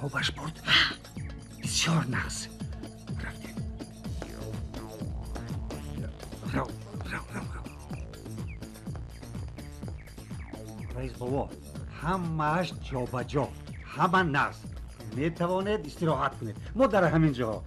خوابش برد بسیار نقص رفتیم رو رئیس بابا همهش جا به جا همه نقص میتوانید استراحت کنید ما در همین جا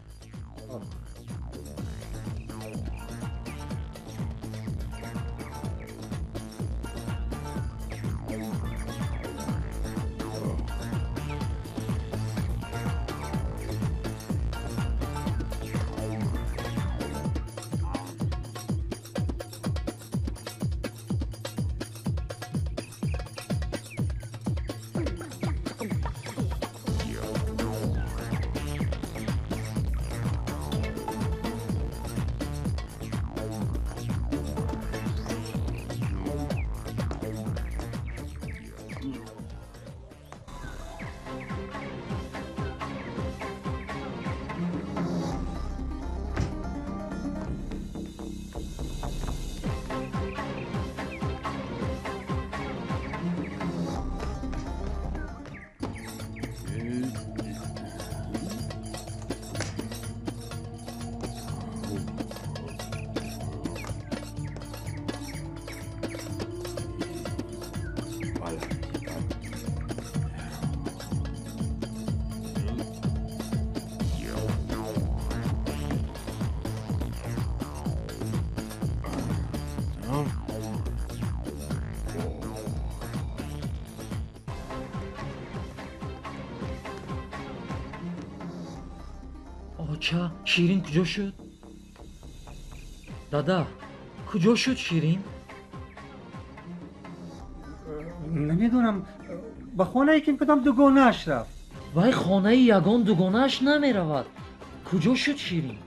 آچا شیرین کجا شد؟ دادا کجا شد شیرین؟ نمیدونم به خانه ای که کدام دوگانه اش رفت وای خانه یگان دوگانه اش نمی رود کجا شد شیرین؟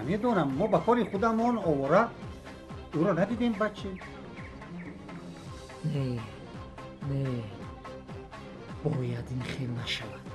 نمیدونم ما به کار خودمان آوره او را ندیدیم بچه نه باید این خیل نشود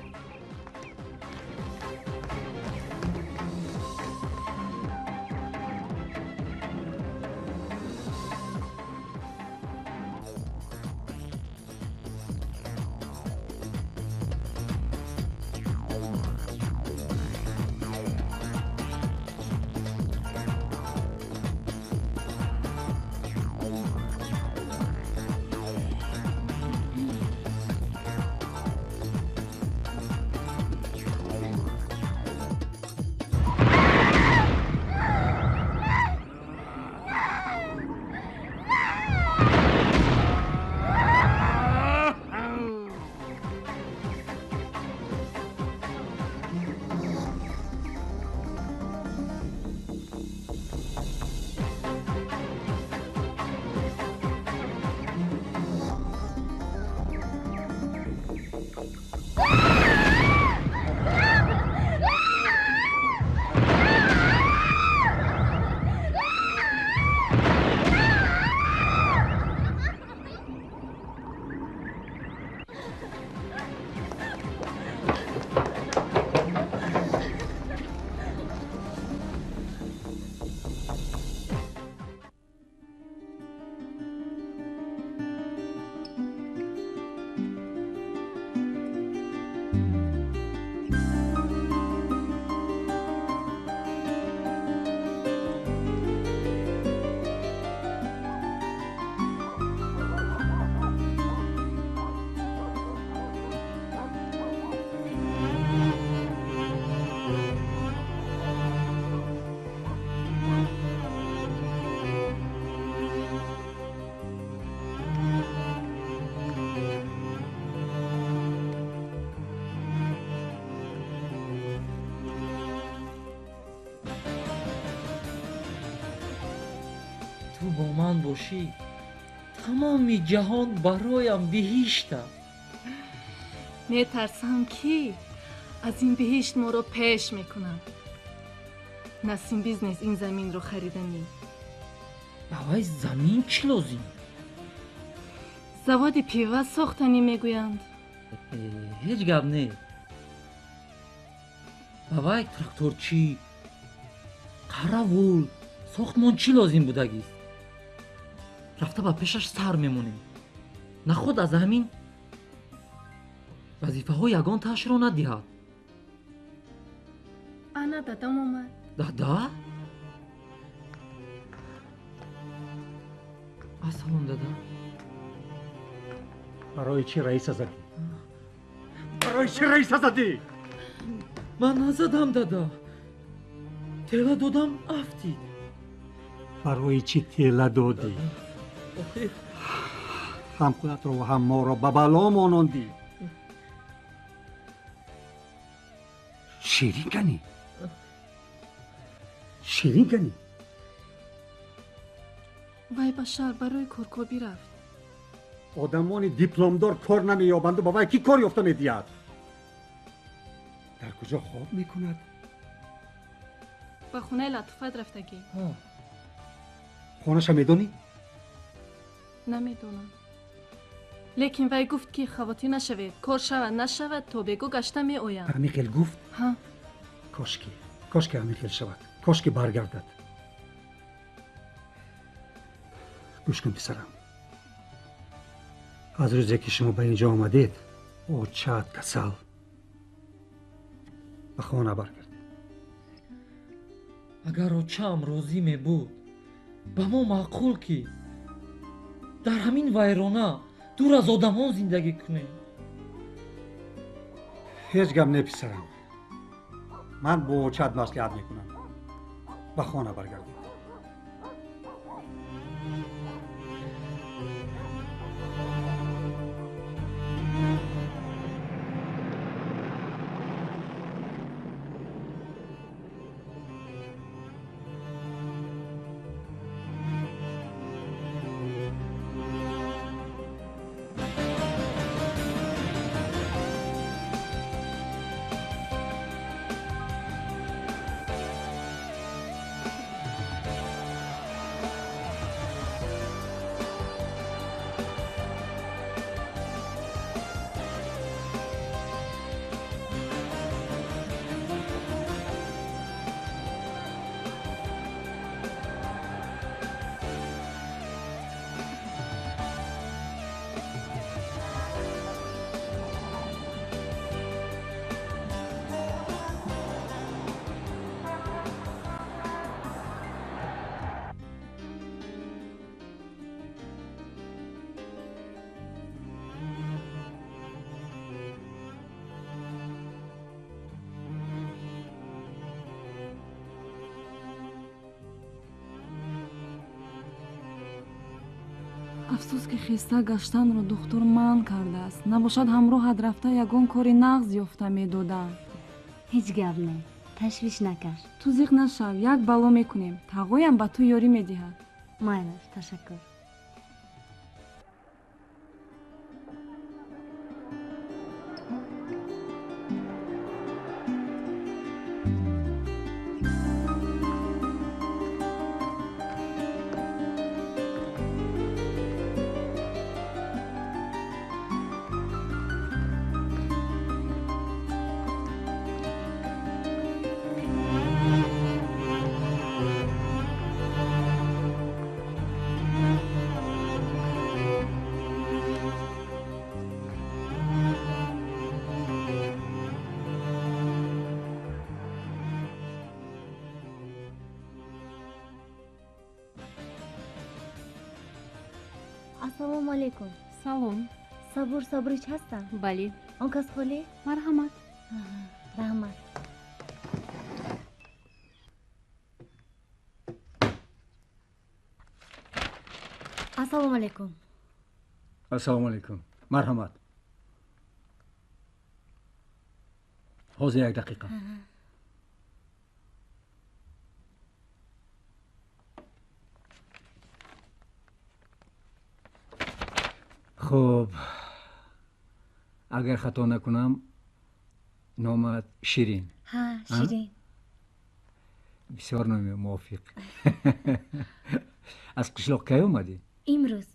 تو با من باشی تمامی جهان برایم بهشت است. میترسم که از این بهشت ما را پیش میکنم. نسیم بیزنس این زمین رو خریدنی. بابای زمین چی لازم؟ заводи пива сохтанӣ мегӯянд. ҳеҷ гап не. бабак тракторчӣ, қаравул, сохтмон чӣ лозим будагист? рафта ба пешаш сар мемонем. наход аз ҳамин вазифаҳо ягон таашро надиҳад. ана дадам омад. дада? ассалом дада. барои чӣ раиса задӣ? барои чӣ раиса задӣ? ман назадам дада. тела додам афтид. барои чӣ тела додӣ? охир ҳам худатро ва ҳам моро ба бало монондӣ. ширин канӣ? ширин канӣ? вай ба шаҳр барои коркобӣ рафт. одамони дипломдор кор намеёбанду ба вай кӣ кор ёфта медиҳад? дар куҷо хоб мекунад? ба хонаи латуфат рафтагӣ. хонаша медонӣ? намедонам. лекин вай гуфт ки хавотир нашавед, кор шавад нашавад то бего гашта меоям. амихел гуфт? ҳа. кошки амихел шавад, кошки баргардад. гӯш кун писарам, аз рӯзе ки шумо ба инҷо омадед очат касал ба хона баргардед. агар очаам розӣ мебуд ба мо маъқул ки дар ҳамин вайрона дур аз одамон зиндагӣ кунем. ҳеҷ гап не писарам, ман бо очат маслиҳат мекунам, ба хона баргардед. афсӯс ки хиста гаштанро духтур манъ кардааст. Набошад ҳамроҳат рафта ягон кори нағз ёфта медоданд. ҳеҷ гап не, ташвиш накаш. ту зиқ нашав, як бало мекунем. тағоям ба ту ёрӣ медиҳад. майлаш, ташаккур. ассалому алайкум. салом. сабур сабрич ҳастам? бале. он кас холӣ? марҳамат. раҳмат. ассалому алайкум. ассалому алайкум. марҳамат. ҳозир як дақиқа. خب اگر خطا نکنم نامت شیرین. ها شیرین. بسیار نام موافق. از قشلاق کی اومدی؟ امروز.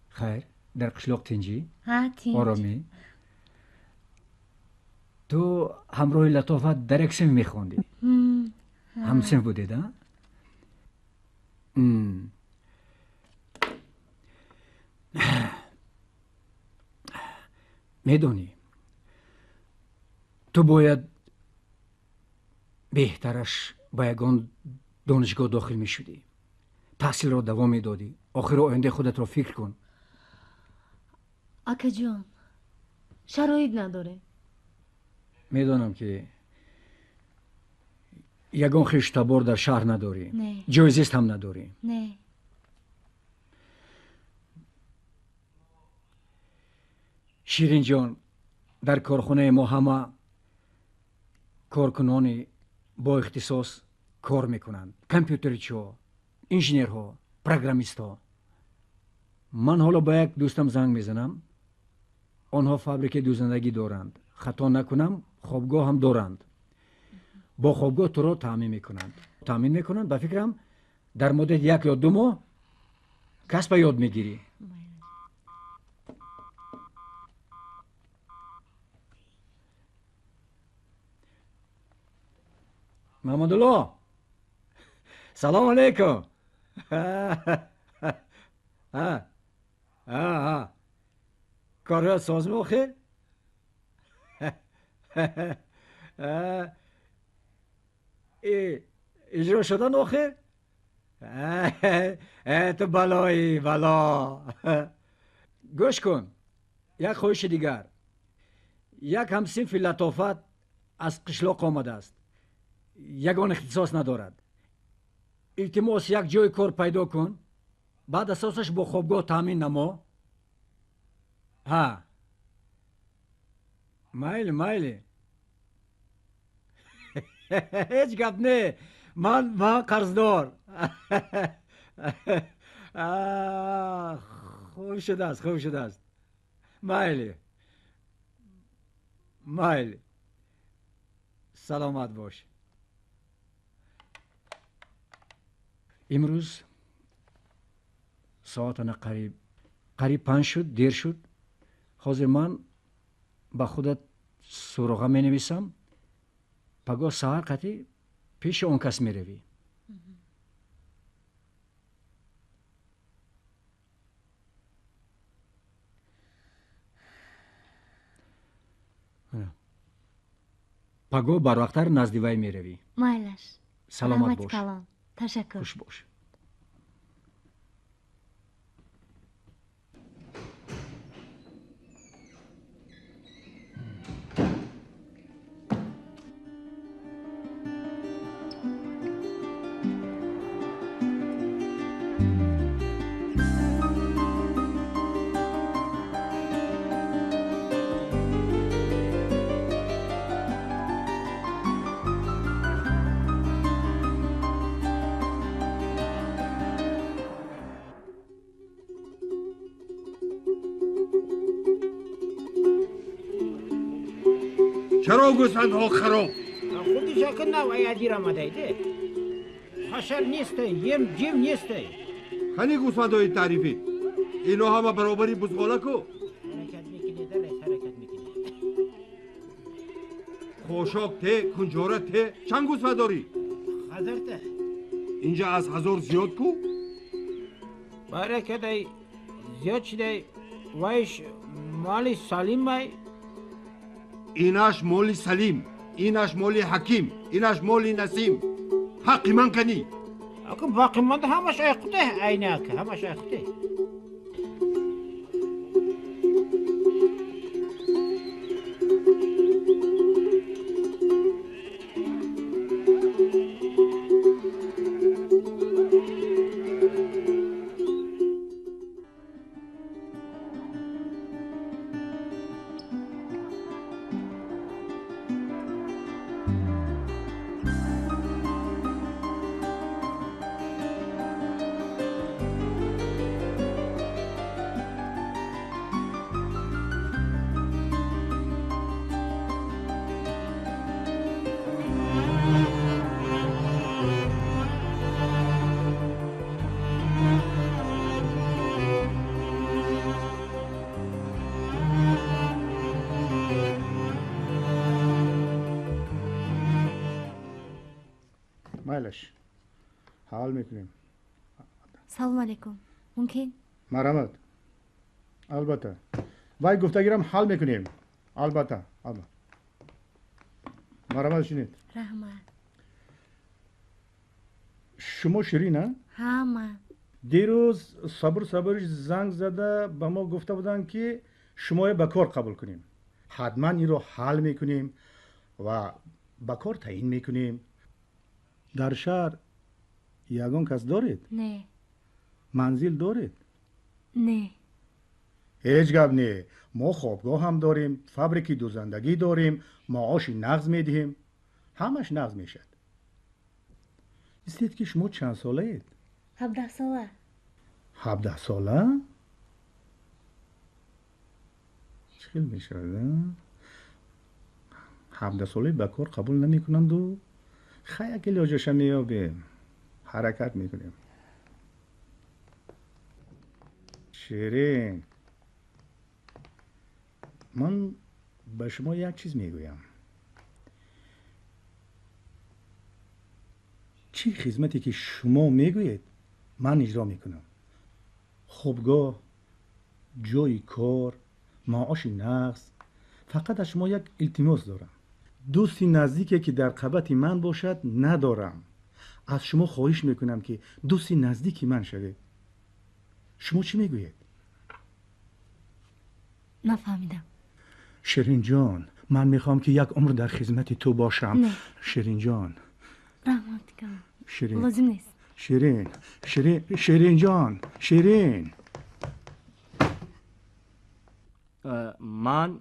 خیر در قشلاق تنجی؟ ها تنج. آرامی؟ تو همراه لطافت در یک سن میخوندی؟ هم سن بودید ها؟ میدونی تو باید بهترش با یگان دانشگاه داخل می شدی، تحصیل را دوام می دادی، آخر آینده خودت را فکر کن. اکا جان شرایط نداره. میدانم که یگان خیشتبار در شهر نداری، نه. جای زیست هم نداری. نه. شیرین جان، در کارخانه ما همه کارکنان با اختصاص کار میکنند، کامپیوترچی‌ها، انژینرها، پروگرامیست‌ها. من حالا با یک دوستم زنگ میزنم، آنها فابریک دوزندگی دارند، خطا نکنم خوابگاه هم دارند. با خوابگاه تو را تامین میکنند. به فکرم در مدت 1 یا 2 ماه کسب یاد میگیری. محمد الله، سلام علیکم. کارها سازمان خیر؟ اجرا شدن آخر؟ تو بلایی بلا. گوش کن، یک خواهش دیگر. یک همسین فی لطافت از قشلاق آمده است، یگان اختصاص ندارد. التماس یک جای کار پیدا کن، بعد اساسش با خوابگاه تامین نما. ها مایلی هیچ گپ نه، من قرضدار. خوب شده است. مایلی سلامت باش. امروز ساعت قریب 5 شد، دیر شد. حاضر من با خودت سراغه می نویسم، پگاه سحر قطعی پیش اون کس می روی. پگاه بر وقتر نزد وی می روی. مایلش. سلامت باش. کلام. تشکر. خوش باش. چرا گوسفندها خراب؟ خودی شکل نوعی ادیر آمده ایده. خشر نیسته، یم جیم نیسته. خنی گوسفندهای تعریفی اینا همه برابری بزغاله کو؟ حرکت میکنه در رئیس حرکت میکنه. خوشاک ته، کنجارت ته، چند گوسفند داری؟ خزر ته. اینجا از 1000 زیاد کو؟ باره که دی زیاد شده وایش مالی سالیم بای. ایناش مولی سلیم، ایناش مولی حکیم، ایناش مولی نسیم. حقی من کنی؟ اکن باقی من ده همش ایقته ایناک، همش ایقته. مایلش حال میکنیم. سلام علیکم. ممکن؟ مرحمت. البته وای گفتگیرم حل میکنیم. البته مرحبا شنید. رحمت. شما شیرین ها؟ ها من. دیروز صبرش زنگ زده به ما گفته بودن که شما به کار قبول کنیم. حتما این رو حل میکنیم و به کار تعیین میکنیم. در شهر یگان کس دارید؟ نه. منزل دارید؟ نه. هیچ گپ نه. ما خوابگاه هم داریم، فابریکی دوزندگی داریم، معاش نقض میدهیم، همش نقض میشد. استید که شما چند ساله اید؟ 17 ساله. 17 ساله؟ چخیل میشد؟ 17 ساله به کار قبول نمیکنند و خیلی که لاجش میابیم، حرکت میکنیم. شیرین، من به شما یک چیز میگویم. چی خدمتی که شما میگویید من اجرا میکنم. خوابگاه، جای کار، معاش نقض. فقط از شما یک التماس دارم. دوستی نزدیکی که در قبط من باشد ندارم. از شما خواهش میکنم که دوستی نزدیکی من شوید. شما چی میگویید؟ نفهمیدم. شیرین جان، من میخوام که یک عمر در خدمت تو باشم. نه. شیرین جان. رحمت کنم. شیرین. لازم نیست. شیرین جان. شیرین. من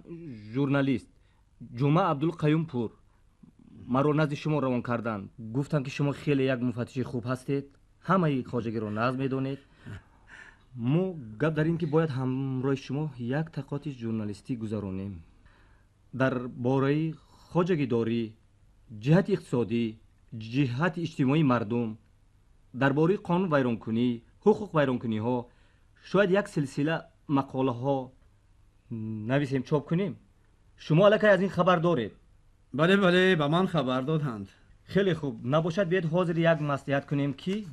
ژورنالیست جمعه عبدالقیوم پور. مرا نزد شما روان کردند. گفتند که شما خیلی یک مفتش خوب هستید. همه خواجگی را نقض میدونید. ما گپ در این که باید همراه شما یک تقاطع ژورنالیستی گذرانیم. در باره خواجگی داری، جهت اقتصادی، جهت اجتماعی مردم، در باره قانون ویران کنی، حقوق ویران کنی ها، شاید یک سلسله مقاله ها نویسیم چاپ کنیم. شما الکی از این خبر دارید؟ بله به من خبر دادند. خیلی خوب. نباشد بیاید حاضر یک مصلحت کنیم که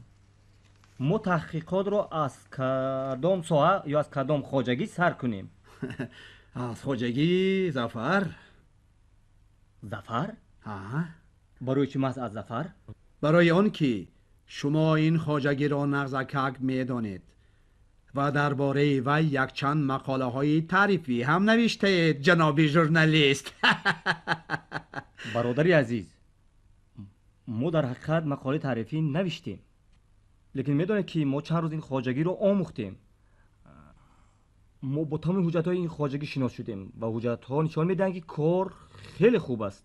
ما تحقیقات رو از کدام ساحه یا از کدام خواجگی سر کنیم. از خواجگی ظفر. ظفر؟ ها. برای چی محض از ظفر؟ برای آن که شما این خواجگی را نقض کک میدانید و درباره وی یک چند مقاله های تعریفی هم نوشته اید جناب ژورنالیست. برادری عزیز، ما در حقیقت مقاله تعریفی نوشتیم، لیکن میدونید که ما چند روز این خواجگی رو آموختیم. ما با تمام حجت های این خواجگی شناس شدیم و حجت ها نشان میدن که کار خیلی خوب است.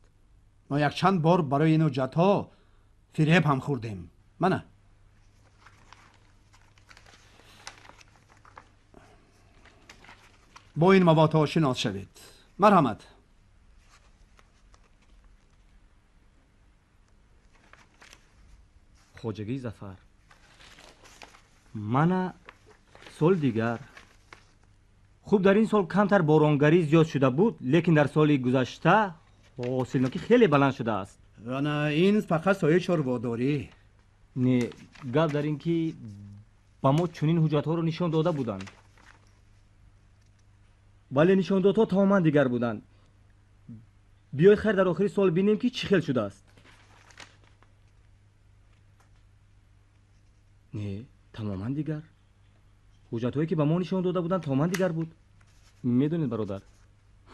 ما یک چند بار برای این حجت ها فریب هم خوردیم. منه با این مواد ها شناس شوید. مرحمت. خواجگی ظفر، من سال دیگر خوب در این سال کمتر بارانگری زیاد شده بود، لیکن در سال گذشته حاصلناکی خیلی بلند شده است. و نه این فقط سایه چرواداری. نه، گپ در این که با ما چنین حجت ها رو نشان داده بودند. بله، نشان دادها تماما دیگر بودند. بیاید خیر در آخر سال بینیم که چی خیل شده است. نه، تماما دیگر. حجت هایی که به ما نشان داده بودند تماما دیگر بود. میدونید برادر،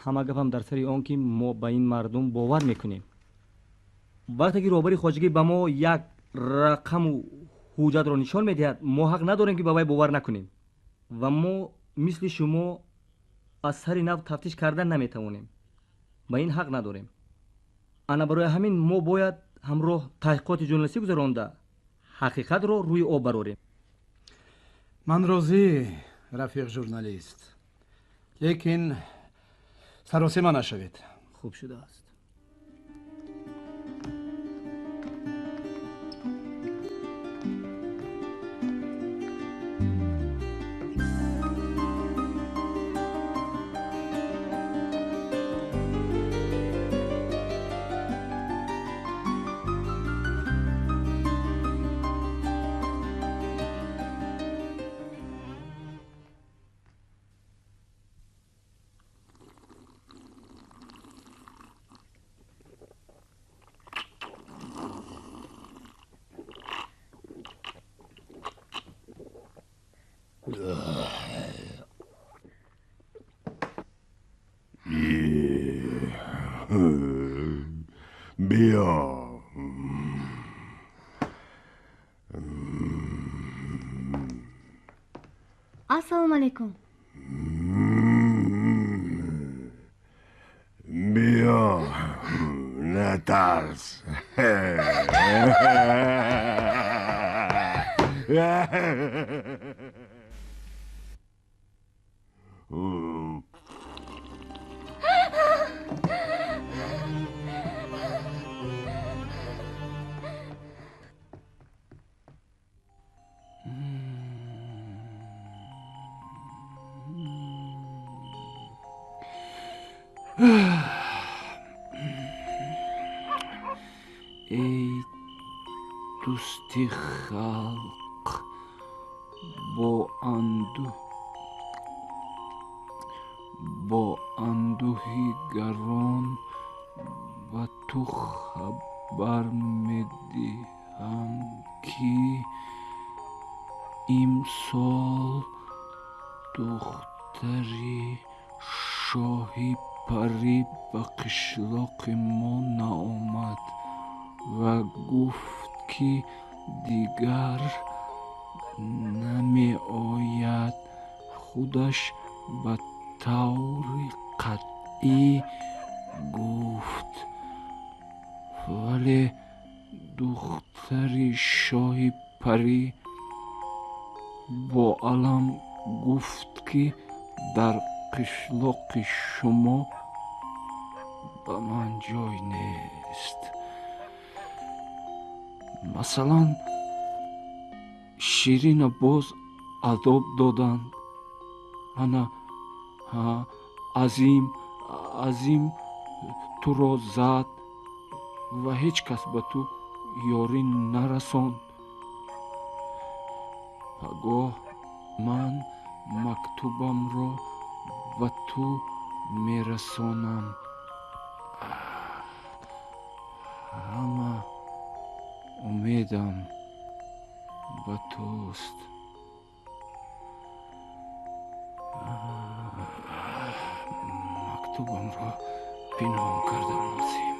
همه گپ هم در سر آن که ما به این مردم باور میکنیم. وقتی که رهبر خواجگی به ما یک رقم و حجت را نشان میدهد، ما حق نداریم که به وی باور نکنیم و ما مثل شما از سر نو تفتیش کردن نمیتوانیم. به این حق نداریم. انا برای همین ما باید همراه تحقیقات ژورنالیستی گذرانده حقیقت رو روی آب براریم. من راضی رفیق ژورنالیست، لیکن سراسیمه نشوید. خوب شده است. بیا. assalomu alaykum. بیا نترس. ای دوستی خلق با اندوهی گران و تو خبر میدهم که امسال دختری شاهی پری به قشلاق ما نآمد و گفت که دیگر نمی آید. خودش به طور قطعی گفت، ولی دختری شاهی پری با علم گفت که در قشلاق شما به من جای نیست. مثلا شیرین باز عذاب دادند. انا عظیم تو را زد و هیچ کس به تو یاری نرساند. پگاه من مکتوبم را و تو میرسانم. همه امیدم به توست. مکتوبم را پنهان کردم نازیم.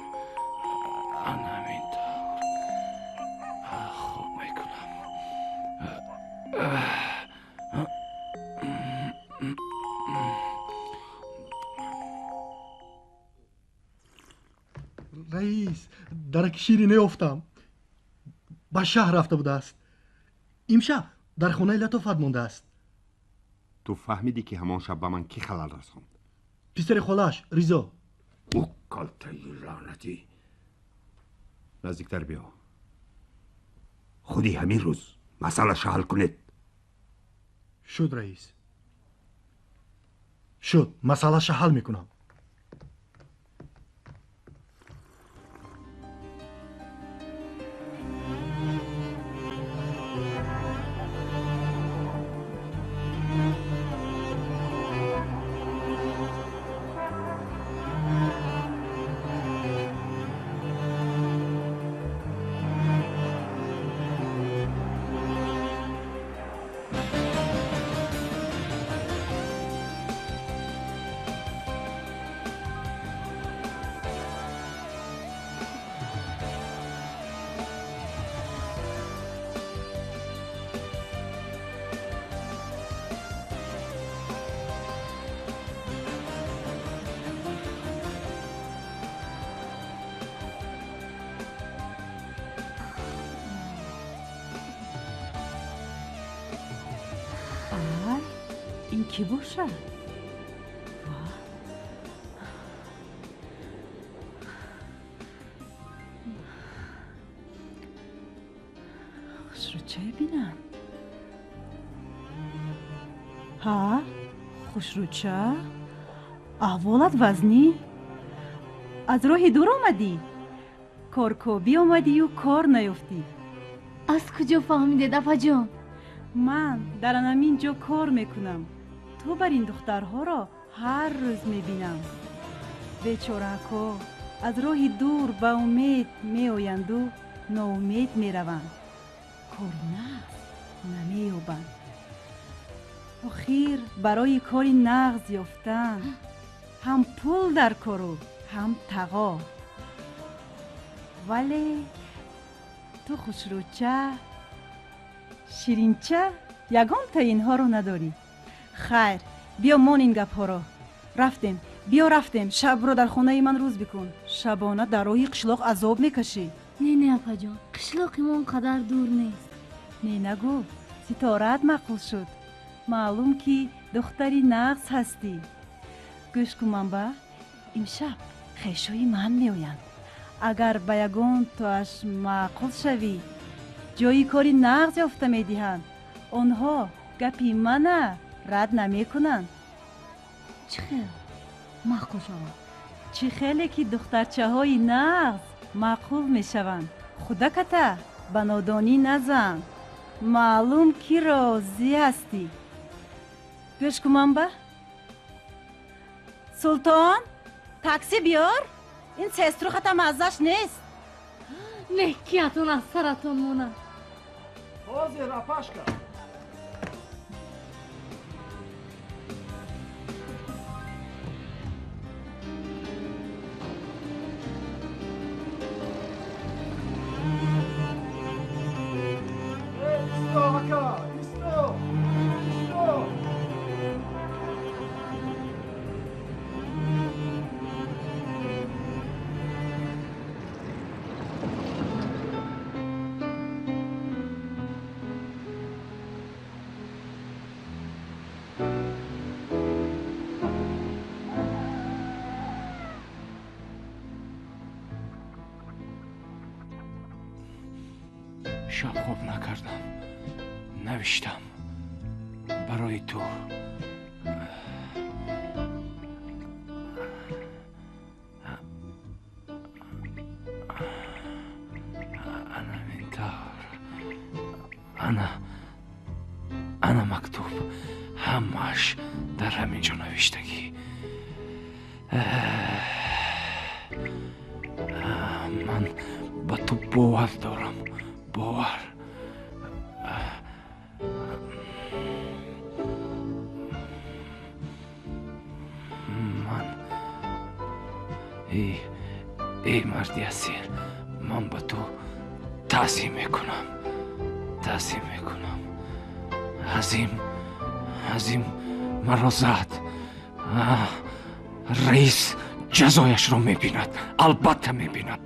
انا همین طور خوب میکنم. رئیس، درک شیرینه افتم. به شهر رفته بوده است. امشب در خانه لطافت مونده است. تو فهمیدی که همان شب به من کی خلل رساند؟ پسر خالش ریزا. او کالتای لعنتی. نزدیکتر بیا. خودی همین روز مسئله حل کنید. شد رئیس. شد، مسئله حل میکنم. این کی باشه؟ خوشروچه بینم. ها؟ خوشروچه؟ احوالت وزنی؟ از راه دور آمدی؟ کارکوبی آمدی و کار نیفتی؟ از کجا فهمیده دفعه جان؟ من در همین جا کار میکنم. تو بر این دخترها را هر روز میبینم. بیچاره‌ها از راه دور به امید میآیند و ناامید میروند. کار نه نمییابند. آخر برای کاری نغز یافتن هم پول در کارو هم تقا. ولی تو خوشروچه شیرینچه یگان تا اینها رو نداری. خیر بیا مان این گپ ها رو. رفتیم شب رو در خانه من روز بکن. شبانه در روی قشلاق عذاب میکشی. نه اپا جان، قشلاق ما قدر دور نیست. نه نگو، ستارت معقول شد. معلوم که دختری نغز هستی. گوش کن منبع، امشب خیشوی من میآیند. اگر به یگان توش معقول شوی جایی کاری نغز یافته میدهند. آنها گپی من رد نمیکنند. چه خیلی معقول شوند؟ چه خیلی که دخترچه های نغز معقول میشوند. خدا کته به نادانی نزن. معلوم که راضی هستی. گوش کن منبع. سلطان تاکسی بیار. این سسترو ختم ازش نیست. نکیتون از سرتون مونه. بازی رپاش کن. شب خواب نکردم، نوشتم برای تو. انا مکتوب همش در همینجا نوشتگی. من با تو باور دارم، باور. من ای مردی اصیل، من با تو تعظیم میکنم. عظیم مرا زد. رئیس جزایش رو میبیند، البته میبیند.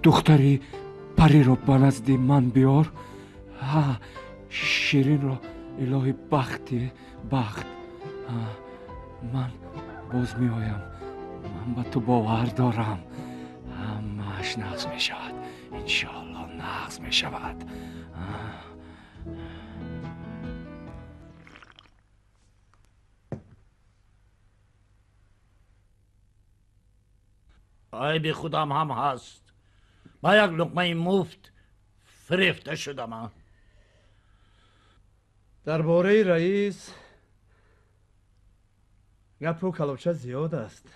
دختری پری رو به نزد من بیار. شیرین رو الهی بخت. من باز میآیم. من به تو باور دارم. همش نقض می شود. انشاءالله نقض می شود. آی بی خودم هم هست. با یک لقمه مفت فریفته شدم. درباره رئیس گپ و کلوچه زیاد است.